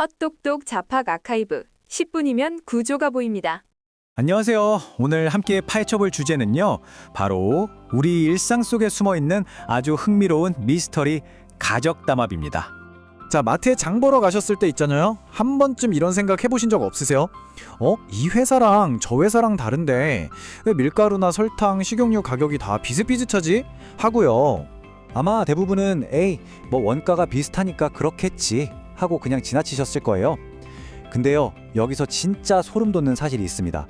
헛똑똑 잡학 아카이브 10분이면 구조가 보입니다. 안녕하세요. 오늘 함께 파헤쳐볼 주제는요. 바로 우리 일상 속에 숨어있는 아주 흥미로운 미스터리 가적담합입니다. 자, 마트에 장 보러 가셨을 때 있잖아요. 한 번쯤 이런 생각 해보신 적 없으세요? 이 회사랑 저 회사랑 다른데 왜 밀가루나 설탕, 식용유 가격이 다 비슷비슷하지? 하고요. 아마 대부분은 에이, 뭐 원가가 비슷하니까 그렇겠지 하고 그냥 지나치셨을 거예요. 근데요, 여기서 진짜 소름 돋는 사실이 있습니다.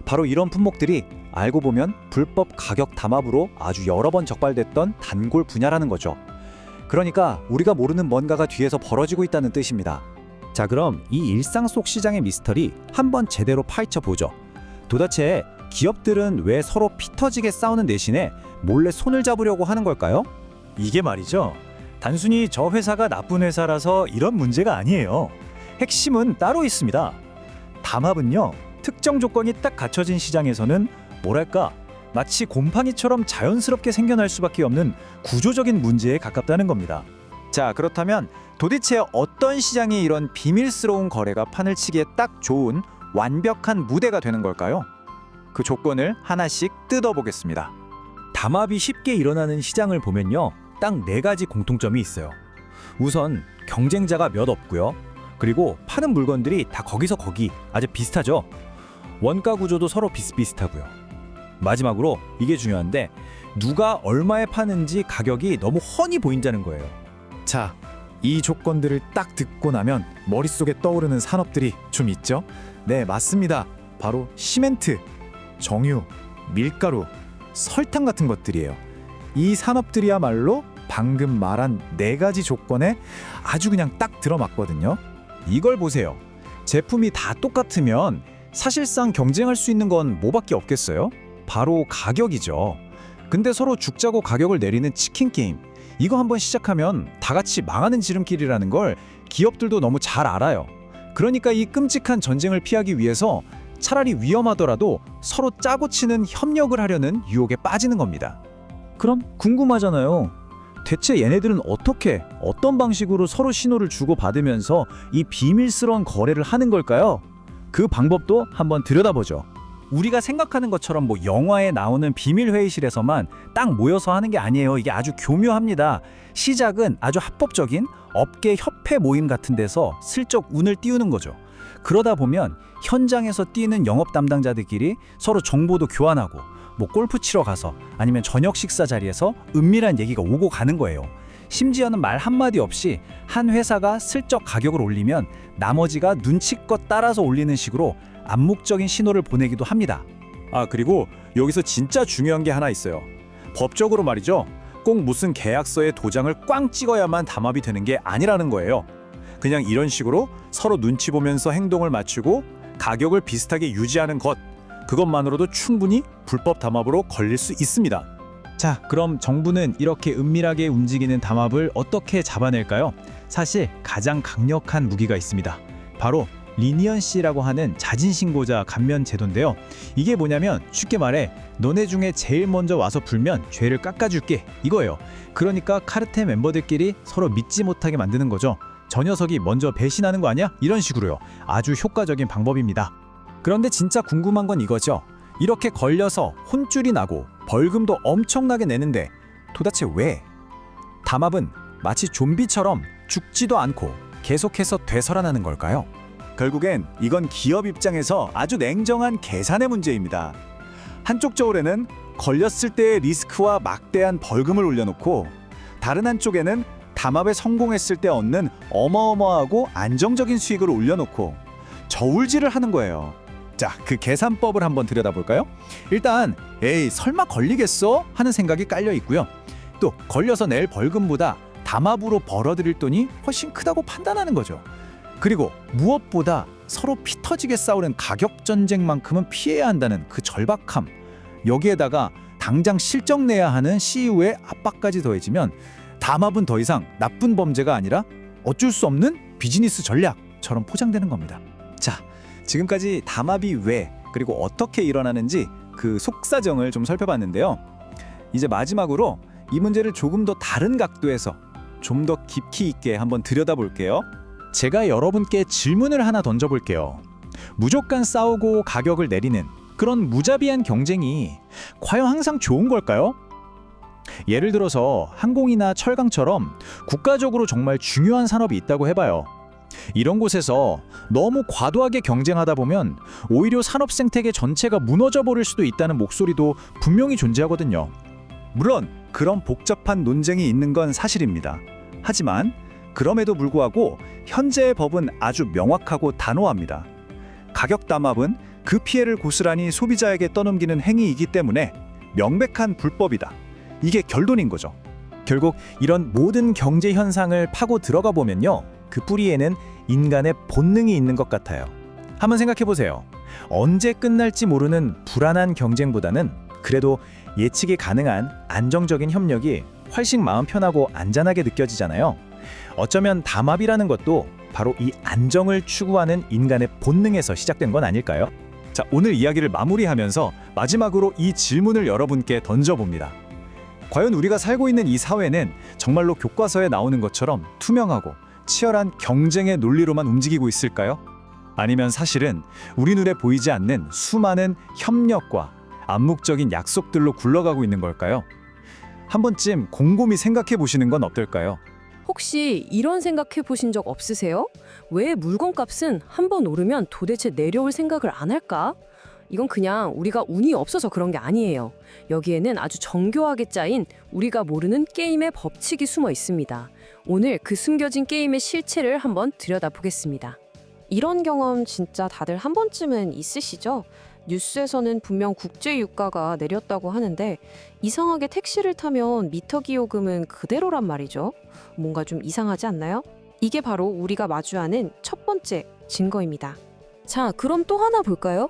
바로 이런 품목들이 알고 보면 불법 가격 담합으로 아주 여러 번 적발됐던 단골 분야라는 거죠. 그러니까 우리가 모르는 뭔가가 뒤에서 벌어지고 있다는 뜻입니다. 자, 그럼 이 일상 속 시장의 미스터리 한번 제대로 파헤쳐 보죠. 도대체 기업들은 왜 서로 피 터지게 싸우는 대신에 몰래 손을 잡으려고 하는 걸까요? 이게 말이죠. 단순히 저 회사가 나쁜 회사라서 이런 문제가 아니에요. 핵심은 따로 있습니다. 담합은요, 특정 조건이 딱 갖춰진 시장에서는 뭐랄까, 마치 곰팡이처럼 자연스럽게 생겨날 수밖에 없는 구조적인 문제에 가깝다는 겁니다. 자, 그렇다면 도대체 어떤 시장이 이런 비밀스러운 거래가 판을 치기에 딱 좋은 완벽한 무대가 되는 걸까요? 그 조건을 하나씩 뜯어보겠습니다. 담합이 쉽게 일어나는 시장을 보면요, 딱 4가지 공통점이 있어요. 우선 경쟁자가 몇 없고요. 그리고 파는 물건들이 다 거기서 거기 아주 비슷하죠. 원가 구조도 서로 비슷비슷하고요. 마지막으로 이게 중요한데 누가 얼마에 파는지 가격이 너무 훤히 보인다는 거예요. 자, 이 조건들을 딱 듣고 나면 머릿속에 떠오르는 산업들이 좀 있죠? 네, 맞습니다. 바로 시멘트, 정유, 밀가루, 설탕 같은 것들이에요. 이 산업들이야말로 방금 말한 4가지 조건에 아주 그냥 딱 들어맞거든요. 이걸 보세요. 제품이 다 똑같으면 사실상 경쟁할 수 있는 건 뭐밖에 없겠어요? 바로 가격이죠. 근데 서로 죽자고 가격을 내리는 치킨 게임, 이거 한번 시작하면 다 같이 망하는 지름길이라는 걸 기업들도 너무 잘 알아요. 그러니까 이 끔찍한 전쟁을 피하기 위해서 차라리 위험하더라도 서로 짜고 치는 협력을 하려는 유혹에 빠지는 겁니다. 그럼 궁금하잖아요. 대체 얘네들은 어떻게, 어떤 방식으로 서로 신호를 주고받으면서 이 비밀스러운 거래를 하는 걸까요? 그 방법도 한번 들여다보죠. 우리가 생각하는 것처럼 뭐 영화에 나오는 비밀 회의실에서만 딱 모여서 하는 게 아니에요. 이게 아주 교묘합니다. 시작은 아주 합법적인 업계 협회 모임 같은 데서 슬쩍 운을 띄우는 거죠. 그러다 보면 현장에서 뛰는 영업 담당자들끼리 서로 정보도 교환하고 뭐 골프 치러 가서 아니면 저녁 식사 자리에서 은밀한 얘기가 오고 가는 거예요. 심지어는 말 한마디 없이 한 회사가 슬쩍 가격을 올리면 나머지가 눈치껏 따라서 올리는 식으로 암묵적인 신호를 보내기도 합니다. 아, 그리고 여기서 진짜 중요한 게 하나 있어요. 법적으로 말이죠. 꼭 무슨 계약서에 도장을 꽝 찍어야만 담합이 되는 게 아니라는 거예요. 그냥 이런 식으로 서로 눈치 보면서 행동을 맞추고 가격을 비슷하게 유지하는 것, 그것만으로도 충분히 불법 담합으로 걸릴 수 있습니다. 자, 그럼 정부는 이렇게 은밀하게 움직이는 담합을 어떻게 잡아낼까요? 사실 가장 강력한 무기가 있습니다. 바로 리니언시라고 하는 자진신고자 감면 제도인데요. 이게 뭐냐면 쉽게 말해 너네 중에 제일 먼저 와서 불면 죄를 깎아줄게, 이거예요. 그러니까 카르텔 멤버들끼리 서로 믿지 못하게 만드는 거죠. 저 녀석이 먼저 배신하는 거 아니야? 이런 식으로요. 아주 효과적인 방법입니다. 그런데 진짜 궁금한 건 이거죠. 이렇게 걸려서 혼쭐이 나고 벌금도 엄청나게 내는데 도대체 왜? 담합은 마치 좀비처럼 죽지도 않고 계속해서 되살아나는 걸까요? 결국엔 이건 기업 입장에서 아주 냉정한 계산의 문제입니다. 한쪽 저울에는 걸렸을 때의 리스크와 막대한 벌금을 올려놓고 다른 한쪽에는 담합에 성공했을 때 얻는 어마어마하고 안정적인 수익을 올려놓고 저울질을 하는 거예요. 자, 그 계산법을 한번 들여다볼까요? 일단 에이, 설마 걸리겠어? 하는 생각이 깔려 있고요. 또 걸려서 낼 벌금보다 담합으로 벌어들일 돈이 훨씬 크다고 판단하는 거죠. 그리고 무엇보다 서로 피 터지게 싸우는 가격 전쟁만큼은 피해야 한다는 그 절박함, 여기에다가 당장 실적 내야 하는 CEO의 압박까지 더해지면 담합은 더 이상 나쁜 범죄가 아니라 어쩔 수 없는 비즈니스 전략처럼 포장되는 겁니다. 자, 지금까지 담합이 왜, 그리고 어떻게 일어나는지 그 속사정을 좀 살펴봤는데요. 이제 마지막으로 이 문제를 조금 더 다른 각도에서 좀 더 깊이 있게 한번 들여다볼게요. 제가 여러분께 질문을 하나 던져볼게요. 무조건 싸우고 가격을 내리는 그런 무자비한 경쟁이 과연 항상 좋은 걸까요? 예를 들어서 항공이나 철강처럼 국가적으로 정말 중요한 산업이 있다고 해봐요. 이런 곳에서 너무 과도하게 경쟁하다 보면 오히려 산업 생태계 전체가 무너져 버릴 수도 있다는 목소리도 분명히 존재하거든요. 물론 그런 복잡한 논쟁이 있는 건 사실입니다. 하지만 그럼에도 불구하고 현재의 법은 아주 명확하고 단호합니다. 가격 담합은 그 피해를 고스란히 소비자에게 떠넘기는 행위이기 때문에 명백한 불법이다. 이게 결론인 거죠. 결국 이런 모든 경제 현상을 파고 들어가 보면요, 그 뿌리에는 인간의 본능이 있는 것 같아요. 한번 생각해 보세요. 언제 끝날지 모르는 불안한 경쟁보다는 그래도 예측이 가능한 안정적인 협력이 훨씬 마음 편하고 안전하게 느껴지잖아요. 어쩌면 담합이라는 것도 바로 이 안정을 추구하는 인간의 본능에서 시작된 건 아닐까요? 자, 오늘 이야기를 마무리하면서 마지막으로 이 질문을 여러분께 던져봅니다. 과연 우리가 살고 있는 이 사회는 정말로 교과서에 나오는 것처럼 투명하고 치열한 경쟁의 논리로만 움직이고 있을까요? 아니면 사실은 우리 눈에 보이지 않는 수많은 협력과 암묵적인 약속들로 굴러가고 있는 걸까요? 한 번쯤 곰곰이 생각해 보시는 건 어떨까요? 혹시 이런 생각해 보신 적 없으세요? 왜 물건값은 한 번 오르면 도대체 내려올 생각을 안 할까? 이건 그냥 우리가 운이 없어서 그런 게 아니에요. 여기에는 아주 정교하게 짜인 우리가 모르는 게임의 법칙이 숨어 있습니다. 오늘 그 숨겨진 게임의 실체를 한번 들여다보겠습니다. 이런 경험 진짜 다들 한 번쯤은 있으시죠? 뉴스에서는 분명 국제 유가가 내렸다고 하는데 이상하게 택시를 타면 미터 기요금은 그대로란 말이죠. 뭔가 좀 이상하지 않나요? 이게 바로 우리가 마주하는 첫 번째 증거입니다. 자, 그럼 또 하나 볼까요?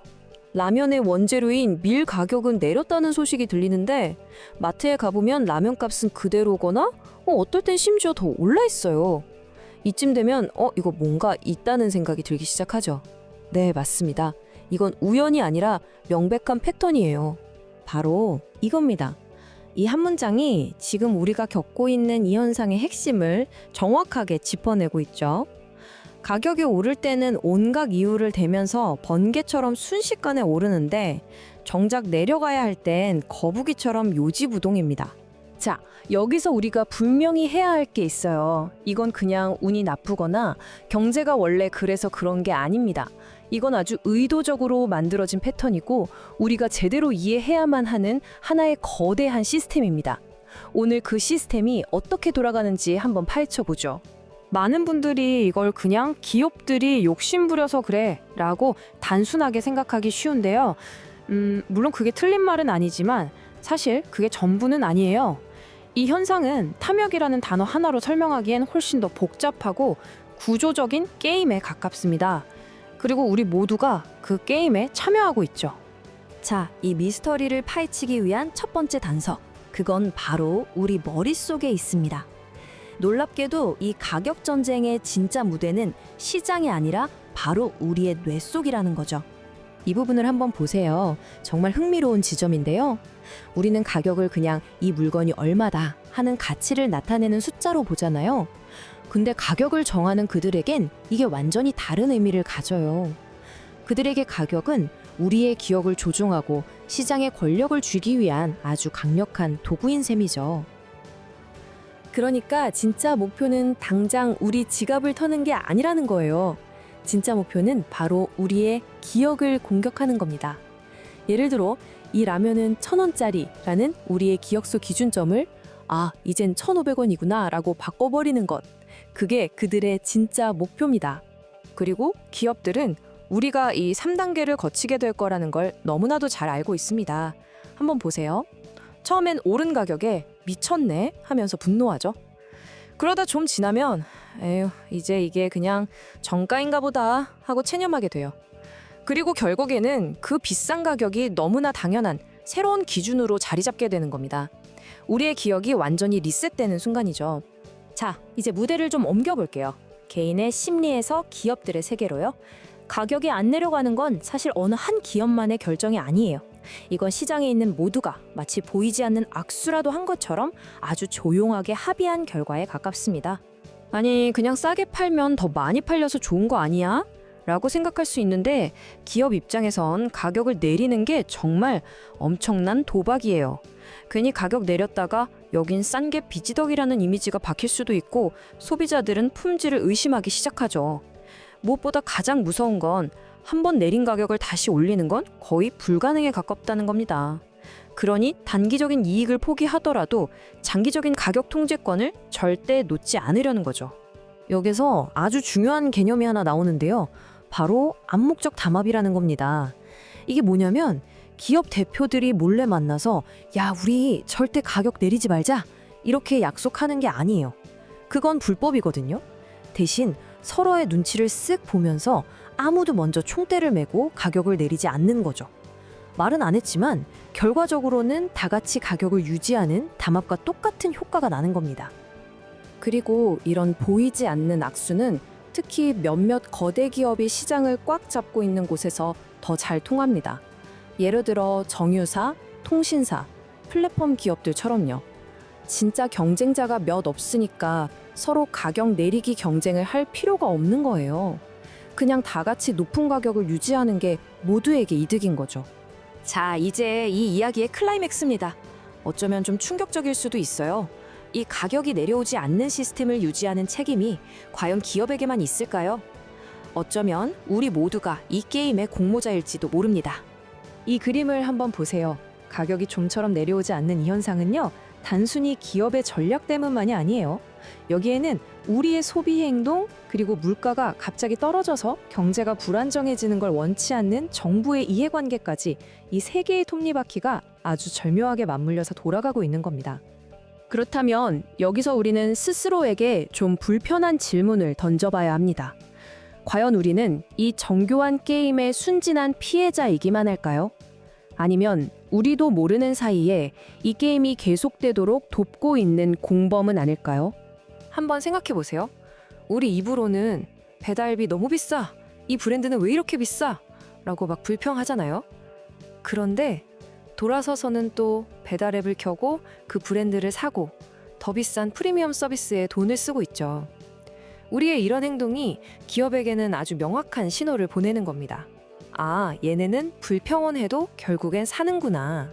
라면의 원재료인 밀 가격은 내렸다는 소식이 들리는데 마트에 가보면 라면 값은 그대로거나 어떨 땐 심지어 더 올라 있어요. 이쯤 되면 이거 뭔가 있다는 생각이 들기 시작하죠. 네, 맞습니다. 이건 우연이 아니라 명백한 패턴이에요. 바로 이겁니다. 이 한 문장이 지금 우리가 겪고 있는 이 현상의 핵심을 정확하게 짚어내고 있죠. 가격이 오를 때는 온갖 이유를 대면서 번개처럼 순식간에 오르는데 정작 내려가야 할 땐 거북이처럼 요지부동입니다. 자, 여기서 우리가 분명히 해야 할 게 있어요. 이건 그냥 운이 나쁘거나 경제가 원래 그래서 그런 게 아닙니다. 이건 아주 의도적으로 만들어진 패턴이고 우리가 제대로 이해해야만 하는 하나의 거대한 시스템입니다. 오늘 그 시스템이 어떻게 돌아가는지 한번 파헤쳐보죠. 많은 분들이 이걸 그냥 기업들이 욕심부려서 그래 라고 단순하게 생각하기 쉬운데요. 물론 그게 틀린 말은 아니지만 사실 그게 전부는 아니에요. 이 현상은 탐욕이라는 단어 하나로 설명하기엔 훨씬 더 복잡하고 구조적인 게임에 가깝습니다. 그리고 우리 모두가 그 게임에 참여하고 있죠. 자, 이 미스터리를 파헤치기 위한 첫 번째 단서. 그건 바로 우리 머릿속에 있습니다. 놀랍게도 이 가격 전쟁의 진짜 무대는 시장이 아니라 바로 우리의 뇌 속이라는 거죠. 이 부분을 한번 보세요. 정말 흥미로운 지점인데요. 우리는 가격을 그냥 이 물건이 얼마다 하는 가치를 나타내는 숫자로 보잖아요. 근데 가격을 정하는 그들에겐 이게 완전히 다른 의미를 가져요. 그들에게 가격은 우리의 기억을 조종하고 시장에 권력을 쥐기 위한 아주 강력한 도구인 셈이죠. 그러니까 진짜 목표는 당장 우리 지갑을 터는 게 아니라는 거예요. 진짜 목표는 바로 우리의 기억을 공격하는 겁니다. 예를 들어 이 라면은 1,000원짜리라는 우리의 기억 속 기준점을 이젠 1,500원이구나 라고 바꿔버리는 것. 그게 그들의 진짜 목표입니다. 그리고 기업들은 우리가 이 3단계를 거치게 될 거라는 걸 너무나도 잘 알고 있습니다. 한번 보세요. 처음엔 오른 가격에 미쳤네 하면서 분노하죠. 그러다 좀 지나면 에휴, 이제 이게 그냥 정가인가 보다 하고 체념하게 돼요. 그리고 결국에는 그 비싼 가격이 너무나 당연한 새로운 기준으로 자리 잡게 되는 겁니다. 우리의 기억이 완전히 리셋되는 순간이죠. 자, 이제 무대를 좀 옮겨볼게요. 개인의 심리에서 기업들의 세계로요. 가격이 안 내려가는 건 사실 어느 한 기업만의 결정이 아니에요. 이건 시장에 있는 모두가 마치 보이지 않는 악수라도 한 것처럼 아주 조용하게 합의한 결과에 가깝습니다. 아니, 그냥 싸게 팔면 더 많이 팔려서 좋은 거 아니야? 라고 생각할 수 있는데 기업 입장에선 가격을 내리는 게 정말 엄청난 도박이에요. 괜히 가격 내렸다가 여긴 싼 게 비지덕이라는 이미지가 박힐 수도 있고 소비자들은 품질을 의심하기 시작하죠. 무엇보다 가장 무서운 건 한 번 내린 가격을 다시 올리는 건 거의 불가능에 가깝다는 겁니다. 그러니 단기적인 이익을 포기하더라도 장기적인 가격 통제권을 절대 놓지 않으려는 거죠. 여기서 아주 중요한 개념이 하나 나오는데요. 바로 암묵적 담합이라는 겁니다. 이게 뭐냐면 기업 대표들이 몰래 만나서 야, 우리 절대 가격 내리지 말자 이렇게 약속하는 게 아니에요. 그건 불법이거든요. 대신 서로의 눈치를 쓱 보면서 아무도 먼저 총대를 메고 가격을 내리지 않는 거죠. 말은 안 했지만 결과적으로는 다 같이 가격을 유지하는 담합과 똑같은 효과가 나는 겁니다. 그리고 이런 보이지 않는 악수는 특히 몇몇 거대 기업이 시장을 꽉 잡고 있는 곳에서 더 잘 통합니다. 예를 들어 정유사, 통신사, 플랫폼 기업들처럼요. 진짜 경쟁자가 몇 없으니까 서로 가격 내리기 경쟁을 할 필요가 없는 거예요. 그냥 다 같이 높은 가격을 유지하는 게 모두에게 이득인 거죠. 자, 이제 이 이야기의 클라이맥스입니다. 어쩌면 좀 충격적일 수도 있어요. 이 가격이 내려오지 않는 시스템을 유지하는 책임이 과연 기업에게만 있을까요? 어쩌면 우리 모두가 이 게임의 공모자일지도 모릅니다. 이 그림을 한번 보세요. 가격이 좀처럼 내려오지 않는 이 현상은요, 단순히 기업의 전략 때문만이 아니에요. 여기에는 우리의 소비 행동, 그리고 물가가 갑자기 떨어져서 경제가 불안정해지는 걸 원치 않는 정부의 이해관계까지 이 세 개의 톱니바퀴가 아주 절묘하게 맞물려서 돌아가고 있는 겁니다. 그렇다면 여기서 우리는 스스로에게 좀 불편한 질문을 던져봐야 합니다. 과연 우리는 이 정교한 게임의 순진한 피해자이기만 할까요? 아니면 우리도 모르는 사이에 이 게임이 계속되도록 돕고 있는 공범은 아닐까요? 한번 생각해 보세요. 우리 입으로는 배달비 너무 비싸, 이 브랜드는 왜 이렇게 비싸? 라고 막 불평하잖아요. 그런데 돌아서서는 또 배달앱을 켜고 그 브랜드를 사고 더 비싼 프리미엄 서비스에 돈을 쓰고 있죠. 우리의 이런 행동이 기업에게는 아주 명확한 신호를 보내는 겁니다. 아, 얘네는 불평원해도 결국엔 사는구나.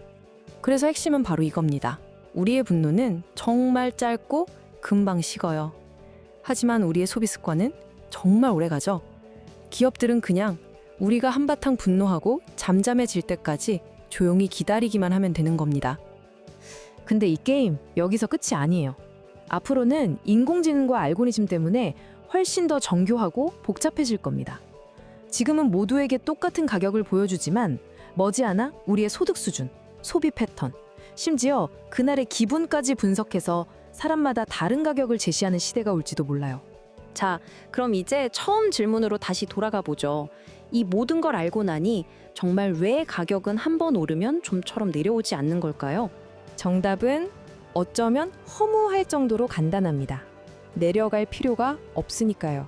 그래서 핵심은 바로 이겁니다. 우리의 분노는 정말 짧고 금방 식어요. 하지만 우리의 소비 습관은 정말 오래가죠. 기업들은 그냥 우리가 한바탕 분노하고 잠잠해질 때까지 조용히 기다리기만 하면 되는 겁니다. 근데 이 게임 여기서 끝이 아니에요. 앞으로는 인공지능과 알고리즘 때문에 훨씬 더 정교하고 복잡해질 겁니다. 지금은 모두에게 똑같은 가격을 보여주지만 머지않아 우리의 소득 수준, 소비 패턴, 심지어 그날의 기분까지 분석해서 사람마다 다른 가격을 제시하는 시대가 올지도 몰라요. 자, 그럼 이제 처음 질문으로 다시 돌아가 보죠. 이 모든 걸 알고 나니 정말 왜 가격은 한 번 오르면 좀처럼 내려오지 않는 걸까요? 정답은 어쩌면 허무할 정도로 간단합니다. 내려갈 필요가 없으니까요.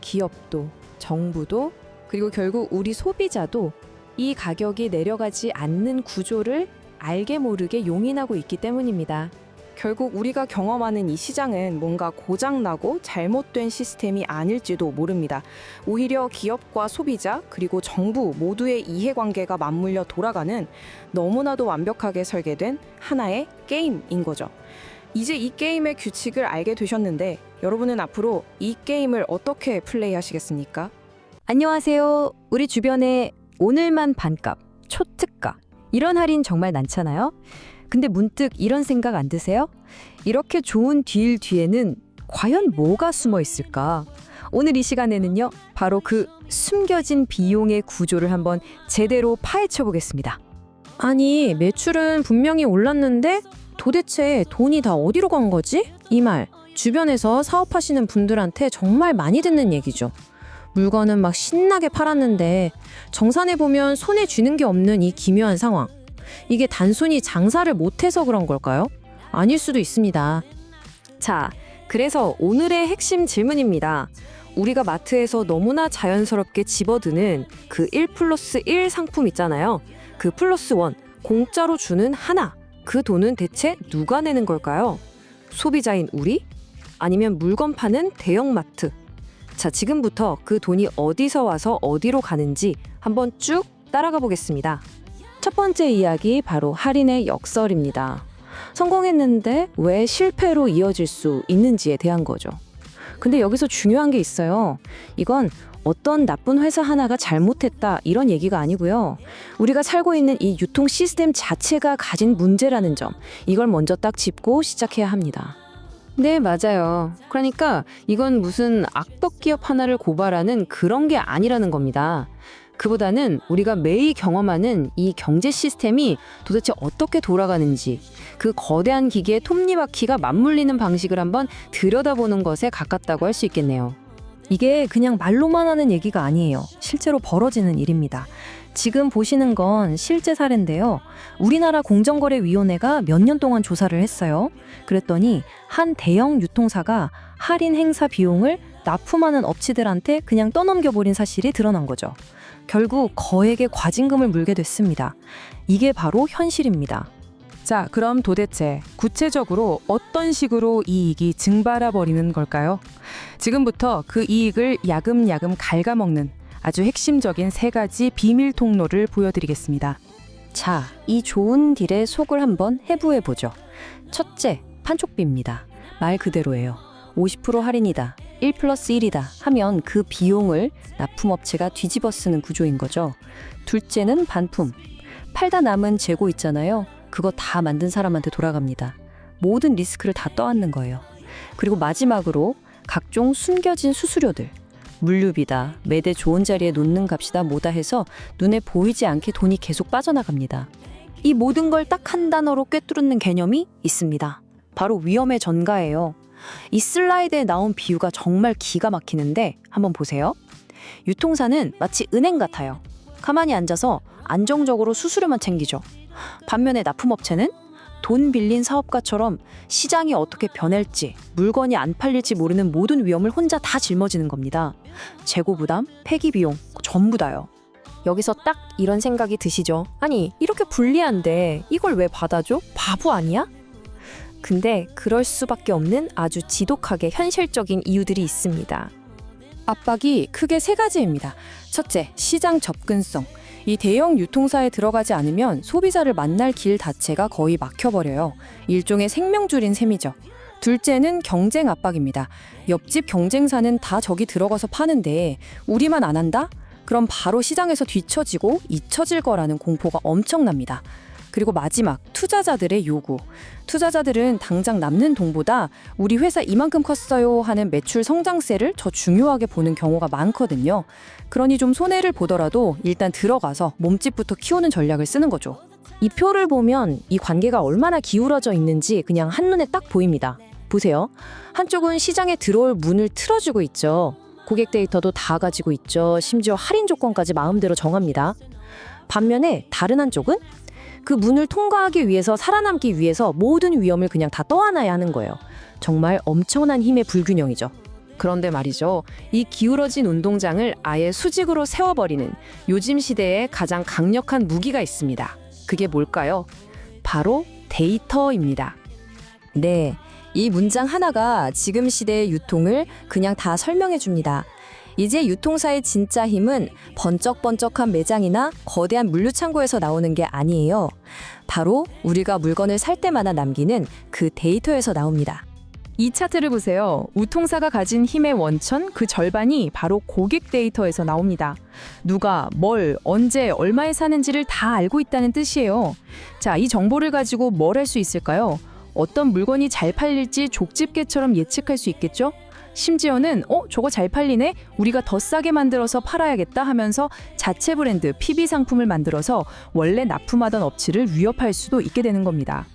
기업도, 정부도, 그리고 결국 우리 소비자도 이 가격이 내려가지 않는 구조를 알게 모르게 용인하고 있기 때문입니다. 결국 우리가 경험하는 이 시장은 뭔가 고장나고 잘못된 시스템이 아닐지도 모릅니다. 오히려 기업과 소비자 그리고 정부 모두의 이해관계가 맞물려 돌아가는 너무나도 완벽하게 설계된 하나의 게임인 거죠. 이제 이 게임의 규칙을 알게 되셨는데 여러분은 앞으로 이 게임을 어떻게 플레이하시겠습니까? 안녕하세요. 우리 주변에 오늘만 반값, 초특가 이런 할인 정말 많잖아요. 근데 문득 이런 생각 안 드세요? 이렇게 좋은 딜 뒤에는 과연 뭐가 숨어 있을까? 오늘 이 시간에는요, 바로 그 숨겨진 비용의 구조를 한번 제대로 파헤쳐 보겠습니다. 아니, 매출은 분명히 올랐는데 도대체 돈이 다 어디로 간 거지? 이 말, 주변에서 사업하시는 분들한테 정말 많이 듣는 얘기죠. 물건은 막 신나게 팔았는데 정산해보면 손에 쥐는 게 없는 이 기묘한 상황. 이게 단순히 장사를 못해서 그런 걸까요? 아닐 수도 있습니다. 자, 그래서 오늘의 핵심 질문입니다. 우리가 마트에서 너무나 자연스럽게 집어드는 그 1+1 상품 있잖아요. 그 +1, 공짜로 주는 하나. 그 돈은 대체 누가 내는 걸까요? 소비자인 우리? 아니면 물건 파는 대형마트. 자, 지금부터 그 돈이 어디서 와서 어디로 가는지 한번 쭉 따라가 보겠습니다. 첫 번째 이야기 바로 할인의 역설입니다. 성공했는데 왜 실패로 이어질 수 있는지에 대한 거죠. 근데 여기서 중요한 게 있어요. 이건 어떤 나쁜 회사 하나가 잘못했다 이런 얘기가 아니고요. 우리가 살고 있는 이 유통 시스템 자체가 가진 문제라는 점, 이걸 먼저 딱 짚고 시작해야 합니다. 네, 맞아요. 그러니까 이건 무슨 악덕 기업 하나를 고발하는 그런 게 아니라는 겁니다. 그보다는 우리가 매일 경험하는 이 경제 시스템이 도대체 어떻게 돌아가는지, 그 거대한 기계의 톱니바퀴가 맞물리는 방식을 한번 들여다보는 것에 가깝다고 할 수 있겠네요. 이게 그냥 말로만 하는 얘기가 아니에요. 실제로 벌어지는 일입니다. 지금 보시는 건 실제 사례인데요. 우리나라 공정거래위원회가 몇 년 동안 조사를 했어요. 그랬더니 한 대형 유통사가 할인 행사 비용을 납품하는 업체들한테 그냥 떠넘겨버린 사실이 드러난 거죠. 결국 거액의 과징금을 물게 됐습니다. 이게 바로 현실입니다. 자, 그럼 도대체 구체적으로 어떤 식으로 이익이 증발해 버리는 걸까요? 지금부터 그 이익을 야금야금 갉아먹는 아주 핵심적인 3가지 비밀 통로를 보여드리겠습니다. 자, 이 좋은 딜의 속을 한번 해부해보죠. 첫째, 판촉비입니다. 말 그대로예요. 50% 할인이다, 1+1이다 하면 그 비용을 납품업체가 뒤집어 쓰는 구조인 거죠. 둘째는 반품. 팔다 남은 재고 있잖아요. 그거 다 만든 사람한테 돌아갑니다. 모든 리스크를 다 떠안는 거예요. 그리고 마지막으로 각종 숨겨진 수수료들. 물류비다, 매대 좋은 자리에 놓는 값이다 뭐다 해서 눈에 보이지 않게 돈이 계속 빠져나갑니다. 이 모든 걸 딱 한 단어로 꿰뚫는 개념이 있습니다. 바로 위험의 전가예요. 이 슬라이드에 나온 비유가 정말 기가 막히는데 한번 보세요. 유통사는 마치 은행 같아요. 가만히 앉아서 안정적으로 수수료만 챙기죠. 반면에 납품업체는 돈 빌린 사업가처럼 시장이 어떻게 변할지, 물건이 안 팔릴지 모르는 모든 위험을 혼자 다 짊어지는 겁니다. 재고 부담, 폐기 비용, 전부 다요. 여기서 딱 이런 생각이 드시죠? 아니, 이렇게 불리한데 이걸 왜 받아줘? 바보 아니야? 근데 그럴 수밖에 없는 아주 지독하게 현실적인 이유들이 있습니다. 압박이 크게 3가지입니다. 첫째, 시장 접근성. 이 대형 유통사에 들어가지 않으면 소비자를 만날 길 자체가 거의 막혀버려요. 일종의 생명줄인 셈이죠. 둘째는 경쟁 압박입니다. 옆집 경쟁사는 다 저기 들어가서 파는데 우리만 안 한다? 그럼 바로 시장에서 뒤처지고 잊혀질 거라는 공포가 엄청납니다. 그리고 마지막, 투자자들의 요구. 투자자들은 당장 남는 돈보다 우리 회사 이만큼 컸어요 하는 매출 성장세를 더 중요하게 보는 경우가 많거든요. 그러니 좀 손해를 보더라도 일단 들어가서 몸집부터 키우는 전략을 쓰는 거죠. 이 표를 보면 이 관계가 얼마나 기울어져 있는지 그냥 한눈에 딱 보입니다. 보세요. 한쪽은 시장에 들어올 문을 틀어주고 있죠. 고객 데이터도 다 가지고 있죠. 심지어 할인 조건까지 마음대로 정합니다. 반면에 다른 한쪽은 그 문을 통과하기 위해서, 살아남기 위해서 모든 위험을 그냥 다 떠안아야 하는 거예요. 정말 엄청난 힘의 불균형이죠. 그런데 말이죠. 이 기울어진 운동장을 아예 수직으로 세워버리는 요즘 시대에 가장 강력한 무기가 있습니다. 그게 뭘까요? 바로 데이터입니다. 네, 이 문장 하나가 지금 시대의 유통을 그냥 다 설명해 줍니다. 이제 유통사의 진짜 힘은 번쩍번쩍한 매장이나 거대한 물류창고에서 나오는 게 아니에요. 바로 우리가 물건을 살 때마다 남기는 그 데이터에서 나옵니다. 이 차트를 보세요. 유통사가 가진 힘의 원천, 그 절반이 바로 고객 데이터에서 나옵니다. 누가, 뭘, 언제, 얼마에 사는지를 다 알고 있다는 뜻이에요. 자, 이 정보를 가지고 뭘 할 수 있을까요? 어떤 물건이 잘 팔릴지 족집게처럼 예측할 수 있겠죠? 심지어는 저거 잘 팔리네? 우리가 더 싸게 만들어서 팔아야겠다 하면서 자체 브랜드, PB 상품을 만들어서 원래 납품하던 업체를 위협할 수도 있게 되는 겁니다.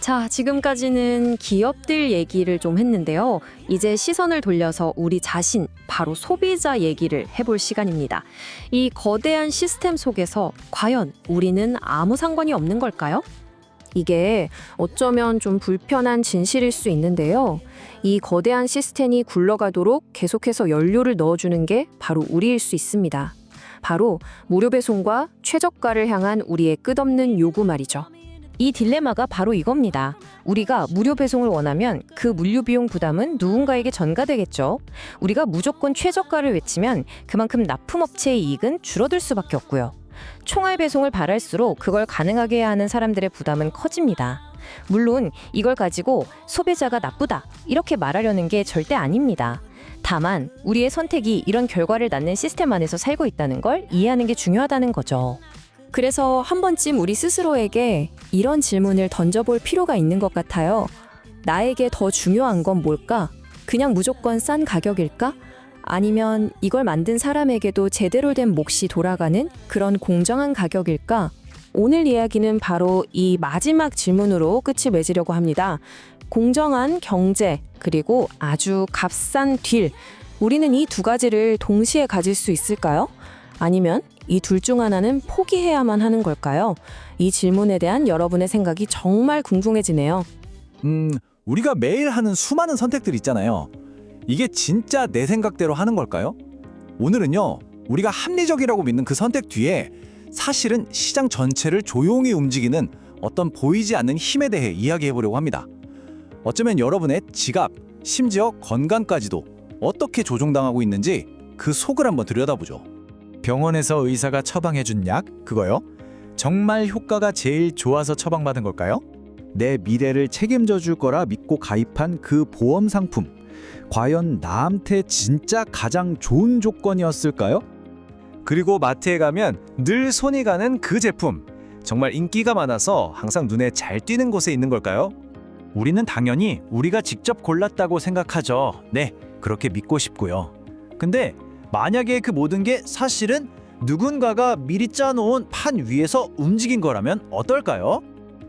자, 지금까지는 기업들 얘기를 좀 했는데요. 이제 시선을 돌려서 우리 자신, 바로 소비자 얘기를 해볼 시간입니다. 이 거대한 시스템 속에서 과연 우리는 아무 상관이 없는 걸까요? 이게 어쩌면 좀 불편한 진실일 수 있는데요. 이 거대한 시스템이 굴러가도록 계속해서 연료를 넣어주는 게 바로 우리일 수 있습니다. 바로 무료 배송과 최저가를 향한 우리의 끝없는 요구 말이죠. 이 딜레마가 바로 이겁니다. 우리가 무료 배송을 원하면 그 물류 비용 부담은 누군가에게 전가되겠죠. 우리가 무조건 최저가를 외치면 그만큼 납품업체의 이익은 줄어들 수밖에 없고요. 총알 배송을 바랄수록 그걸 가능하게 해야 하는 사람들의 부담은 커집니다. 물론 이걸 가지고 소비자가 나쁘다 이렇게 말하려는 게 절대 아닙니다. 다만 우리의 선택이 이런 결과를 낳는 시스템 안에서 살고 있다는 걸 이해하는 게 중요하다는 거죠. 그래서 한 번쯤 우리 스스로에게 이런 질문을 던져볼 필요가 있는 것 같아요. 나에게 더 중요한 건 뭘까? 그냥 무조건 싼 가격일까? 아니면 이걸 만든 사람에게도 제대로 된 몫이 돌아가는 그런 공정한 가격일까? 오늘 이야기는 바로 이 마지막 질문으로 끝을 맺으려고 합니다. 공정한 경제, 그리고 아주 값싼 딜. 우리는 이 두 가지를 동시에 가질 수 있을까요? 아니면 이 둘 중 하나는 포기해야만 하는 걸까요? 이 질문에 대한 여러분의 생각이 정말 궁금해지네요. 우리가 매일 하는 수많은 선택들 있잖아요. 이게 진짜 내 생각대로 하는 걸까요? 오늘은요, 우리가 합리적이라고 믿는 그 선택 뒤에 사실은 시장 전체를 조용히 움직이는 어떤 보이지 않는 힘에 대해 이야기해 보려고 합니다. 어쩌면 여러분의 지갑, 심지어 건강까지도 어떻게 조종당하고 있는지 그 속을 한번 들여다보죠. 병원에서 의사가 처방해준 약, 그거요? 정말 효과가 제일 좋아서 처방받은 걸까요? 내 미래를 책임져 줄 거라 믿고 가입한 그 보험 상품, 과연 나한테 진짜 가장 좋은 조건이었을까요? 그리고 마트에 가면 늘 손이 가는 그 제품, 정말 인기가 많아서 항상 눈에 잘 띄는 곳에 있는 걸까요? 우리는 당연히 우리가 직접 골랐다고 생각하죠. 네, 그렇게 믿고 싶고요. 근데 만약에 그 모든 게 사실은 누군가가 미리 짜놓은 판 위에서 움직인 거라면 어떨까요?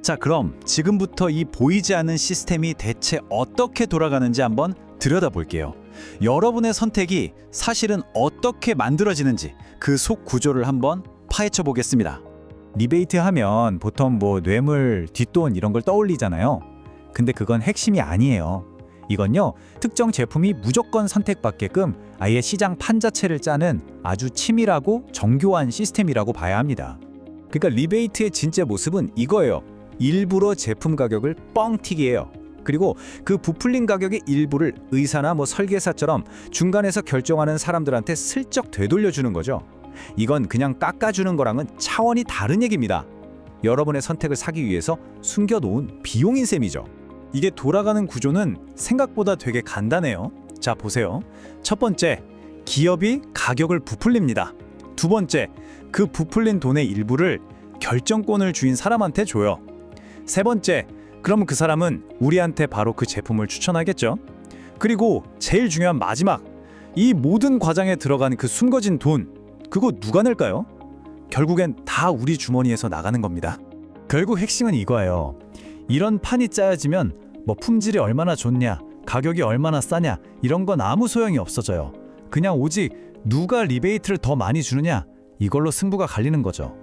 자, 그럼 지금부터 이 보이지 않는 시스템이 대체 어떻게 돌아가는지 한번 들여다볼게요. 여러분의 선택이 사실은 어떻게 만들어지는지 그 속 구조를 한번 파헤쳐 보겠습니다. 리베이트 하면 보통 뇌물, 뒷돈 이런 걸 떠올리잖아요. 근데 그건 핵심이 아니에요. 이건요, 특정 제품이 무조건 선택받게끔 아예 시장 판 자체를 짜는 아주 치밀하고 정교한 시스템이라고 봐야 합니다. 그러니까 리베이트의 진짜 모습은 이거예요. 일부러 제품 가격을 뻥튀기해요. 그리고 그 부풀린 가격의 일부를 의사나 설계사처럼 중간에서 결정하는 사람들한테 슬쩍 되돌려주는 거죠. 이건 그냥 깎아주는 거랑은 차원이 다른 얘기입니다. 여러분의 선택을 사기 위해서 숨겨놓은 비용인 셈이죠. 이게 돌아가는 구조는 생각보다 되게 간단해요. 자, 보세요. 첫 번째, 기업이 가격을 부풀립니다. 두 번째, 그 부풀린 돈의 일부를 결정권을 주인 사람한테 줘요. 세 번째, 그럼 그 사람은 우리한테 바로 그 제품을 추천하겠죠. 그리고 제일 중요한 마지막, 이 모든 과정에 들어간 그 숨겨진 돈, 그거 누가 낼까요? 결국엔 다 우리 주머니에서 나가는 겁니다. 결국 핵심은 이거예요. 이런 판이 짜여지면 품질이 얼마나 좋냐, 가격이 얼마나 싸냐 이런 건 아무 소용이 없어져요. 그냥 오직 누가 리베이트를 더 많이 주느냐, 이걸로 승부가 갈리는 거죠.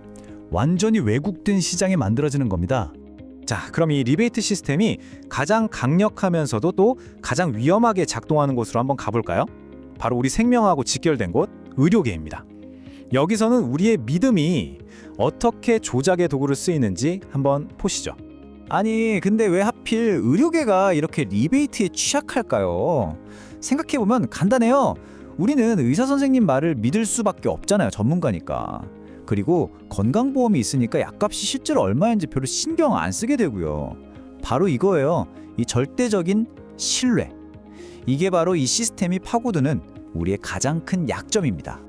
완전히 왜곡된 시장이 만들어지는 겁니다. 자, 그럼 이 리베이트 시스템이 가장 강력하면서도 또 가장 위험하게 작동하는 곳으로 한번 가볼까요? 바로 우리 생명하고 직결된 곳, 의료계입니다. 여기서는 우리의 믿음이 어떻게 조작의 도구로 쓰이는지 한번 보시죠. 아니, 근데 왜 하필 의료계가 이렇게 리베이트에 취약할까요? 생각해보면 간단해요. 우리는 의사 선생님 말을 믿을 수밖에 없잖아요. 전문가니까. 그리고 건강보험이 있으니까 약값이 실제로 얼마인지 별로 신경 안 쓰게 되고요. 바로 이거예요. 이 절대적인 신뢰. 이게 바로 이 시스템이 파고드는 우리의 가장 큰 약점입니다.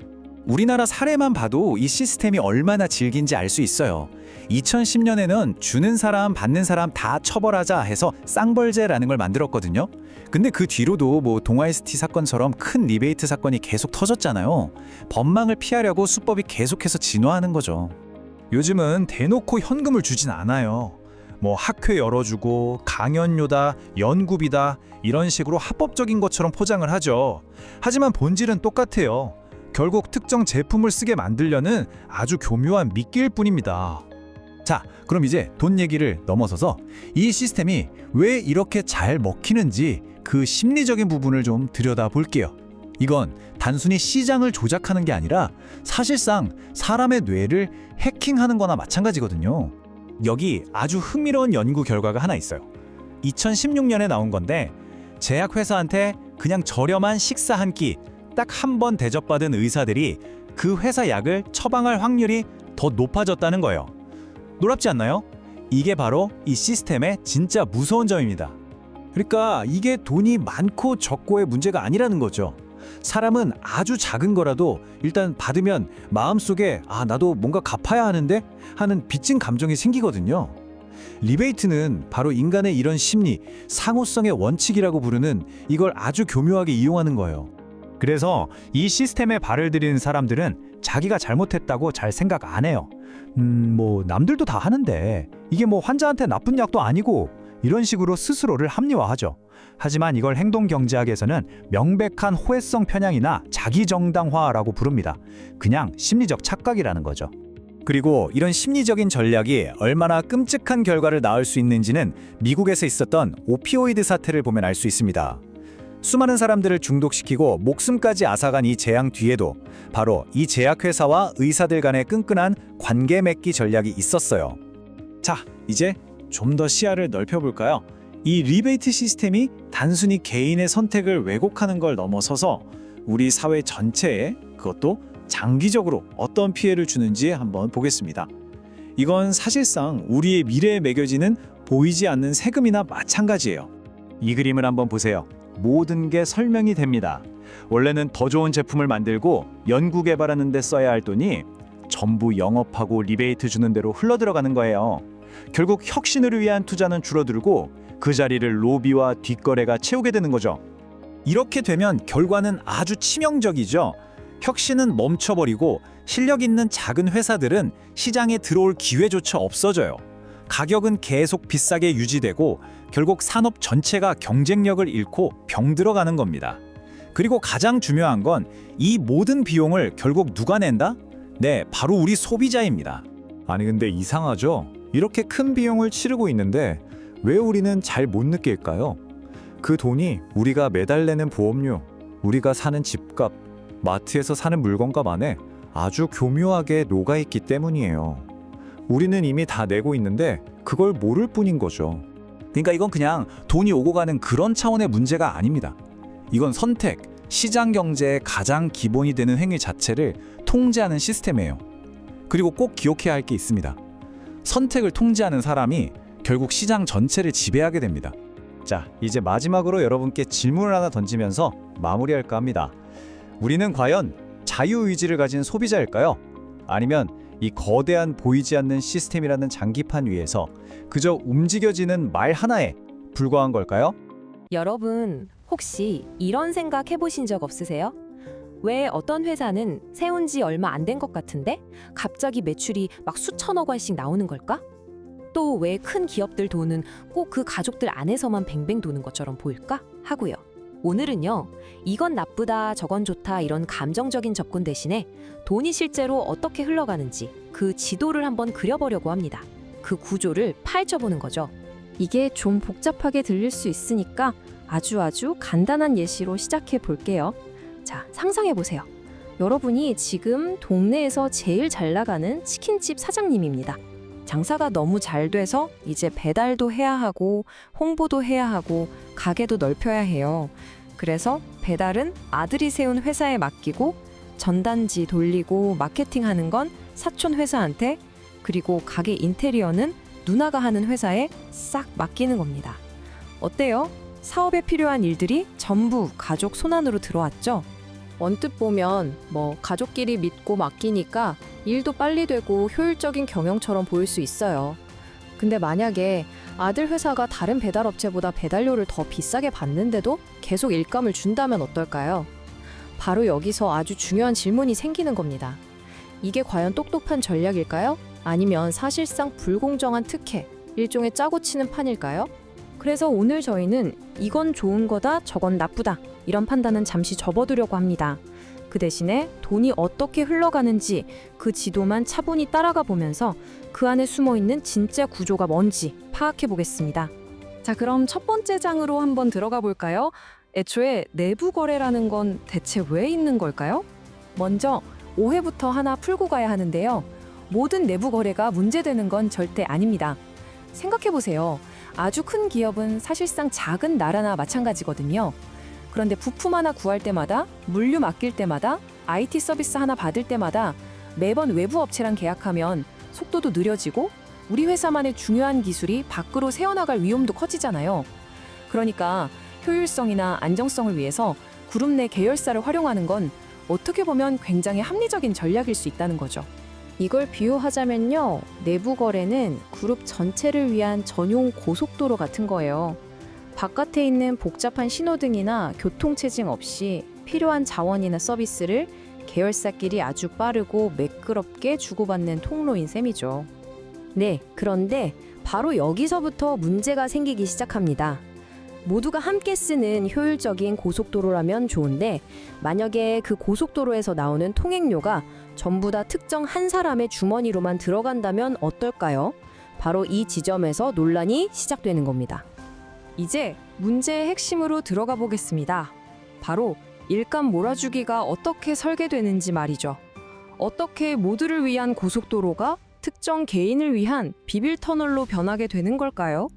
우리나라 사례만 봐도 이 시스템이 얼마나 질긴지 알 수 있어요. 2010년에는 주는 사람, 받는 사람 다 처벌하자 해서 쌍벌제라는 걸 만들었거든요. 근데 그 뒤로도 동아이스티 사건처럼 큰 리베이트 사건이 계속 터졌잖아요. 법망을 피하려고 수법이 계속해서 진화하는 거죠. 요즘은 대놓고 현금을 주진 않아요. 학회 열어주고 강연료다, 연구비다 이런 식으로 합법적인 것처럼 포장을 하죠. 하지만 본질은 똑같아요. 결국 특정 제품을 쓰게 만들려는 아주 교묘한 미끼일 뿐입니다. 자, 그럼 이제 돈 얘기를 넘어서서 이 시스템이 왜 이렇게 잘 먹히는지 그 심리적인 부분을 좀 들여다 볼게요. 이건 단순히 시장을 조작하는 게 아니라 사실상 사람의 뇌를 해킹하는 거나 마찬가지거든요. 여기 아주 흥미로운 연구 결과가 하나 있어요. 2016년에 나온 건데 제약회사한테 그냥 저렴한 식사 한 끼 딱 한 번 대접받은 의사들이 그 회사 약을 처방할 확률이 더 높아졌다는 거예요. 놀랍지 않나요? 이게 바로 이 시스템의 진짜 무서운 점입니다. 그러니까 이게 돈이 많고 적고의 문제가 아니라는 거죠. 사람은 아주 작은 거라도 일단 받으면 마음속에 나도 뭔가 갚아야 하는데 하는 빚진 감정이 생기거든요. 리베이트는 바로 인간의 이런 심리, 상호성의 원칙이라고 부르는 이걸 아주 교묘하게 이용하는 거예요. 그래서 이 시스템에 발을 들이는 사람들은 자기가 잘못했다고 잘 생각 안 해요. 뭐 남들도 다 하는데 이게 뭐 환자한테 나쁜 약도 아니고 이런 식으로 스스로를 합리화하죠. 하지만 이걸 행동경제학에서는 명백한 호혜성 편향이나 자기정당화라고 부릅니다. 그냥 심리적 착각이라는 거죠. 그리고 이런 심리적인 전략이 얼마나 끔찍한 결과를 낳을 수 있는지는 미국에서 있었던 오피오이드 사태를 보면 알 수 있습니다. 수많은 사람들을 중독시키고 목숨까지 앗아간 이 재앙 뒤에도 바로 이 제약회사와 의사들 간의 끈끈한 관계 맺기 전략이 있었어요. 자, 이제 좀 더 시야를 넓혀볼까요? 이 리베이트 시스템이 단순히 개인의 선택을 왜곡하는 걸 넘어서서 우리 사회 전체에, 그것도 장기적으로 어떤 피해를 주는지 한번 보겠습니다. 이건 사실상 우리의 미래에 매겨지는 보이지 않는 세금이나 마찬가지예요. 이 그림을 한번 보세요. 모든 게 설명이 됩니다. 원래는 더 좋은 제품을 만들고 연구 개발하는 데 써야 할 돈이 전부 영업하고 리베이트 주는 대로 흘러들어가는 거예요. 결국 혁신을 위한 투자는 줄어들고 그 자리를 로비와 뒷거래가 채우게 되는 거죠. 이렇게 되면 결과는 아주 치명적이죠. 혁신은 멈춰버리고 실력 있는 작은 회사들은 시장에 들어올 기회조차 없어져요. 가격은 계속 비싸게 유지되고 결국 산업 전체가 경쟁력을 잃고 병들어가는 겁니다. 그리고 가장 중요한 건 이 모든 비용을 결국 누가 낸다? 네, 바로 우리 소비자입니다. 아니 근데 이상하죠? 이렇게 큰 비용을 치르고 있는데 왜 우리는 잘 못 느낄까요? 그 돈이 우리가 매달 내는 보험료, 우리가 사는 집값, 마트에서 사는 물건값 안에 아주 교묘하게 녹아있기 때문이에요. 우리는 이미 다 내고 있는데 그걸 모를 뿐인 거죠. 그러니까 이건 그냥 돈이 오고 가는 그런 차원의 문제가 아닙니다. 이건 선택, 시장 경제의 가장 기본이 되는 행위 자체를 통제하는 시스템이에요. 그리고 꼭 기억해야 할 게 있습니다. 선택을 통제하는 사람이 결국 시장 전체를 지배하게 됩니다. 자, 이제 마지막으로 여러분께 질문을 하나 던지면서 마무리할까 합니다. 우리는 과연 자유의지를 가진 소비자일까요? 아니면 이 거대한 보이지 않는 시스템이라는 장기판 위에서 그저 움직여지는 말 하나에 불과한 걸까요? 여러분, 혹시 이런 생각 해보신 적 없으세요? 왜 어떤 회사는 세운 지 얼마 안 된 것 같은데 갑자기 매출이 막 수천억 원씩 나오는 걸까? 또 왜 큰 기업들 돈은 꼭 그 가족들 안에서만 뱅뱅 도는 것처럼 보일까? 하고요. 오늘은요, 이건 나쁘다, 저건 좋다 이런 감정적인 접근 대신에 돈이 실제로 어떻게 흘러가는지 그 지도를 한번 그려보려고 합니다. 그 구조를 파헤쳐보는 거죠. 이게 좀 복잡하게 들릴 수 있으니까 아주 간단한 예시로 시작해 볼게요. 자, 상상해 보세요. 여러분이 지금 동네에서 제일 잘 나가는 치킨집 사장님입니다. 장사가 너무 잘 돼서 이제 배달도 해야 하고 홍보도 해야 하고 가게도 넓혀야 해요. 그래서 배달은 아들이 세운 회사에 맡기고 전단지 돌리고 마케팅하는 건 사촌 회사한테, 그리고 가게 인테리어는 누나가 하는 회사에 싹 맡기는 겁니다. 어때요? 사업에 필요한 일들이 전부 가족 손안으로 들어왔죠? 언뜻 보면 가족끼리 믿고 맡기니까 일도 빨리 되고 효율적인 경영처럼 보일 수 있어요. 근데 만약에 아들 회사가 다른 배달업체보다 배달료를 더 비싸게 받는데도 계속 일감을 준다면 어떨까요? 바로 여기서 아주 중요한 질문이 생기는 겁니다. 이게 과연 똑똑한 전략일까요? 아니면 사실상 불공정한 특혜, 일종의 짜고 치는 판일까요? 그래서 오늘 저희는 이건 좋은 거다, 저건 나쁘다 이런 판단은 잠시 접어두려고 합니다. 그 대신에 돈이 어떻게 흘러가는지 그 지도만 차분히 따라가 보면서 그 안에 숨어있는 진짜 구조가 뭔지 파악해 보겠습니다. 자, 그럼 첫 번째 장으로 한번 들어가 볼까요? 애초에 내부 거래라는 건 대체 왜 있는 걸까요? 먼저 오해부터 하나 풀고 가야 하는데요. 모든 내부 거래가 문제되는 건 절대 아닙니다. 생각해보세요. 아주 큰 기업은 사실상 작은 나라나 마찬가지거든요. 그런데 부품 하나 구할 때마다, 물류 맡길 때마다, IT 서비스 하나 받을 때마다 매번 외부 업체랑 계약하면 속도도 느려지고 우리 회사만의 중요한 기술이 밖으로 새어나갈 위험도 커지잖아요. 그러니까 효율성이나 안정성을 위해서 그룹 내 계열사를 활용하는 건 어떻게 보면 굉장히 합리적인 전략일 수 있다는 거죠. 이걸 비유하자면요. 내부 거래는 그룹 전체를 위한 전용 고속도로 같은 거예요. 바깥에 있는 복잡한 신호등이나 교통체증 없이 필요한 자원이나 서비스를 계열사끼리 아주 빠르고 매끄럽게 주고받는 통로인 셈이죠. 네, 그런데 바로 여기서부터 문제가 생기기 시작합니다. 모두가 함께 쓰는 효율적인 고속도로라면 좋은데 만약에 그 고속도로에서 나오는 통행료가 전부 다 특정 한 사람의 주머니로만 들어간다면 어떨까요? 바로 이 지점에서 논란이 시작되는 겁니다. 이제 문제의 핵심으로 들어가 보겠습니다. 바로 일감 몰아주기가 어떻게 설계되는지 말이죠. 어떻게 모두를 위한 고속도로가 특정 개인을 위한 비빌 터널로 변하게 되는 걸까요?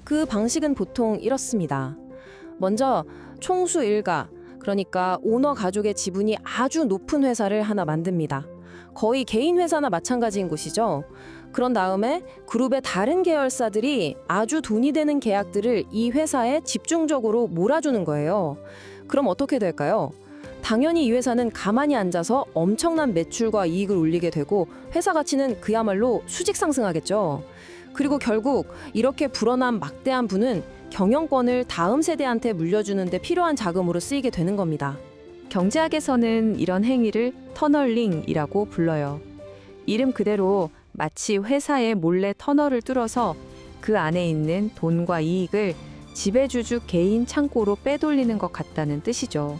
그 방식은 보통 이렇습니다. 먼저 총수 일가, 그러니까 오너 가족의 지분이 아주 높은 회사를 하나 만듭니다. 거의 개인 회사나 마찬가지인 곳이죠. 그런 다음에 그룹의 다른 계열사들이 아주 돈이 되는 계약들을 이 회사에 집중적으로 몰아주는 거예요. 그럼 어떻게 될까요? 당연히 이 회사는 가만히 앉아서 엄청난 매출과 이익을 올리게 되고 회사 가치는 그야말로 수직 상승하겠죠. 그리고 결국 이렇게 불어난 막대한 부는 경영권을 다음 세대한테 물려주는 데 필요한 자금으로 쓰이게 되는 겁니다. 경제학에서는 이런 행위를 터널링이라고 불러요. 이름 그대로 마치 회사에 몰래 터널을 뚫어서 그 안에 있는 돈과 이익을 지배주주 개인 창고로 빼돌리는 것 같다는 뜻이죠.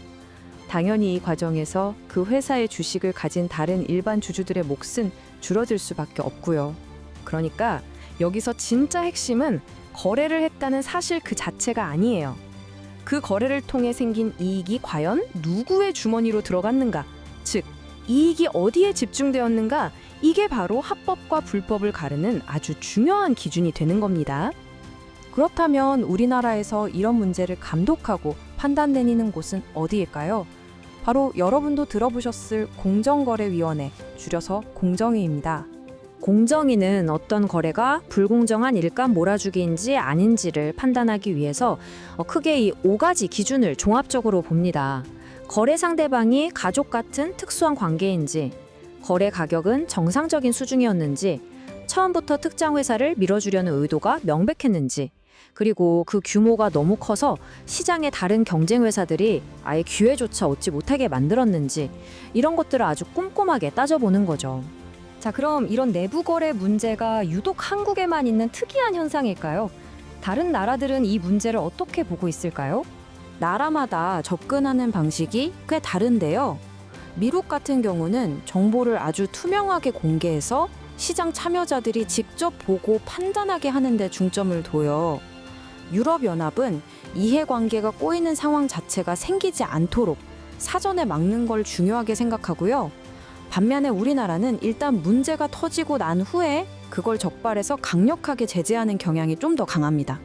당연히 이 과정에서 그 회사의 주식을 가진 다른 일반 주주들의 몫은 줄어들 수밖에 없고요. 그러니까 여기서 진짜 핵심은 거래를 했다는 사실 그 자체가 아니에요. 그 거래를 통해 생긴 이익이 과연 누구의 주머니로 들어갔는가? 즉, 이익이 어디에 집중되었는가? 이게 바로 합법과 불법을 가르는 아주 중요한 기준이 되는 겁니다. 그렇다면 우리나라에서 이런 문제를 감독하고 판단 내리는 곳은 어디일까요? 바로 여러분도 들어보셨을 공정거래위원회, 줄여서 공정위입니다. 공정위는 어떤 거래가 불공정한 일감 몰아주기인지 아닌지를 판단하기 위해서 크게 이 5가지 기준을 종합적으로 봅니다. 거래 상대방이 가족 같은 특수한 관계인지, 거래 가격은 정상적인 수준이었는지, 처음부터 특정 회사를 밀어주려는 의도가 명백했는지, 그리고 그 규모가 너무 커서 시장의 다른 경쟁 회사들이 아예 기회조차 얻지 못하게 만들었는지, 이런 것들을 아주 꼼꼼하게 따져보는 거죠. 자, 그럼 이런 내부 거래 문제가 유독 한국에만 있는 특이한 현상일까요? 다른 나라들은 이 문제를 어떻게 보고 있을까요? 나라마다 접근하는 방식이 꽤 다른데요. 미국 같은 경우는 정보를 아주 투명하게 공개해서 시장 참여자들이 직접 보고 판단하게 하는 데 중점을 둬요. 유럽연합은 이해관계가 꼬이는 상황 자체가 생기지 않도록 사전에 막는 걸 중요하게 생각하고요. 반면에 우리나라는 일단 문제가 터지고 난 후에 그걸 적발해서 강력하게 제재하는 경향이 좀 더 강합니다.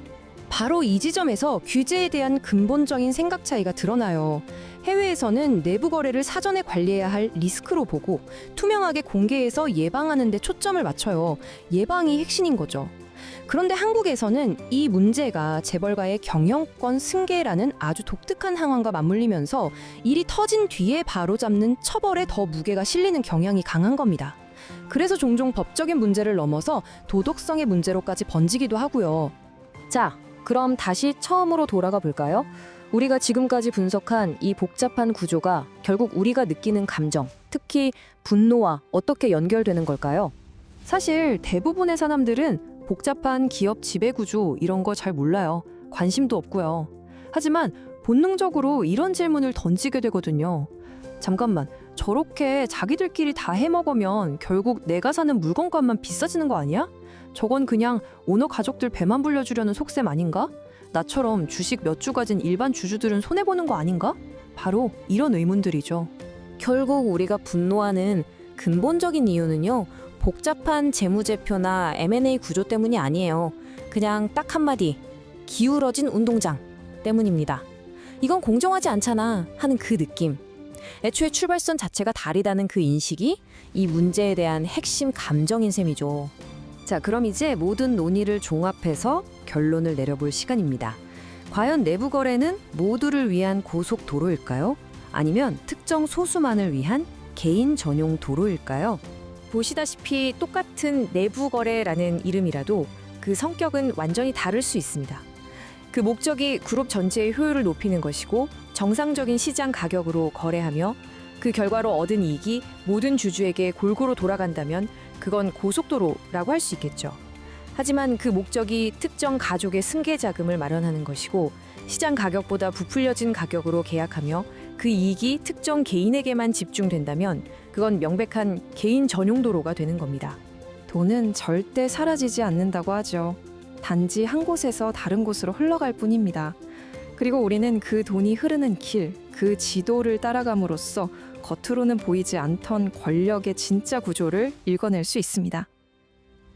바로 이 지점에서 규제에 대한 근본적인 생각 차이가 드러나요. 해외에서는 내부 거래를 사전에 관리해야 할 리스크로 보고 투명하게 공개해서 예방하는 데 초점을 맞춰요. 예방이 핵심인 거죠. 그런데 한국에서는 이 문제가 재벌가의 경영권 승계라는 아주 독특한 상황과 맞물리면서 일이 터진 뒤에 바로잡는 처벌에 더 무게가 실리는 경향이 강한 겁니다. 그래서 종종 법적인 문제를 넘어서 도덕성의 문제로까지 번지기도 하고요. 자, 그럼 다시 처음으로 돌아가 볼까요? 우리가 지금까지 분석한 이 복잡한 구조가 결국 우리가 느끼는 감정, 특히 분노와 어떻게 연결되는 걸까요? 사실 대부분의 사람들은 복잡한 기업 지배구조 이런 거 잘 몰라요. 관심도 없고요. 하지만 본능적으로 이런 질문을 던지게 되거든요. 잠깐만, 저렇게 자기들끼리 다 해먹으면 결국 내가 사는 물건값만 비싸지는 거 아니야? 저건 그냥 오너 가족들 배만 불려주려는 속셈 아닌가? 나처럼 주식 몇 주 가진 일반 주주들은 손해보는 거 아닌가? 바로 이런 의문들이죠. 결국 우리가 분노하는 근본적인 이유는요. 복잡한 재무제표나 M&A 구조 때문이 아니에요. 그냥 딱 한마디, 기울어진 운동장 때문입니다. 이건 공정하지 않잖아 하는 그 느낌. 애초에 출발선 자체가 다르다는 그 인식이 이 문제에 대한 핵심 감정인 셈이죠. 자, 그럼 이제 모든 논의를 종합해서 결론을 내려볼 시간입니다. 과연 내부 거래는 모두를 위한 고속도로일까요? 아니면 특정 소수만을 위한 개인 전용 도로일까요? 보시다시피 똑같은 내부 거래라는 이름이라도 그 성격은 완전히 다를 수 있습니다. 그 목적이 그룹 전체의 효율을 높이는 것이고 정상적인 시장 가격으로 거래하며 그 결과로 얻은 이익이 모든 주주에게 골고루 돌아간다면 그건 고속도로라고 할 수 있겠죠. 하지만 그 목적이 특정 가족의 승계 자금을 마련하는 것이고 시장 가격보다 부풀려진 가격으로 계약하며 그 이익이 특정 개인에게만 집중된다면 그건 명백한 개인 전용 도로가 되는 겁니다. 돈은 절대 사라지지 않는다고 하죠. 단지 한 곳에서 다른 곳으로 흘러갈 뿐입니다. 그리고 우리는 그 돈이 흐르는 길, 그 지도를 따라감으로써 겉으로는 보이지 않던 권력의 진짜 구조를 읽어낼 수 있습니다.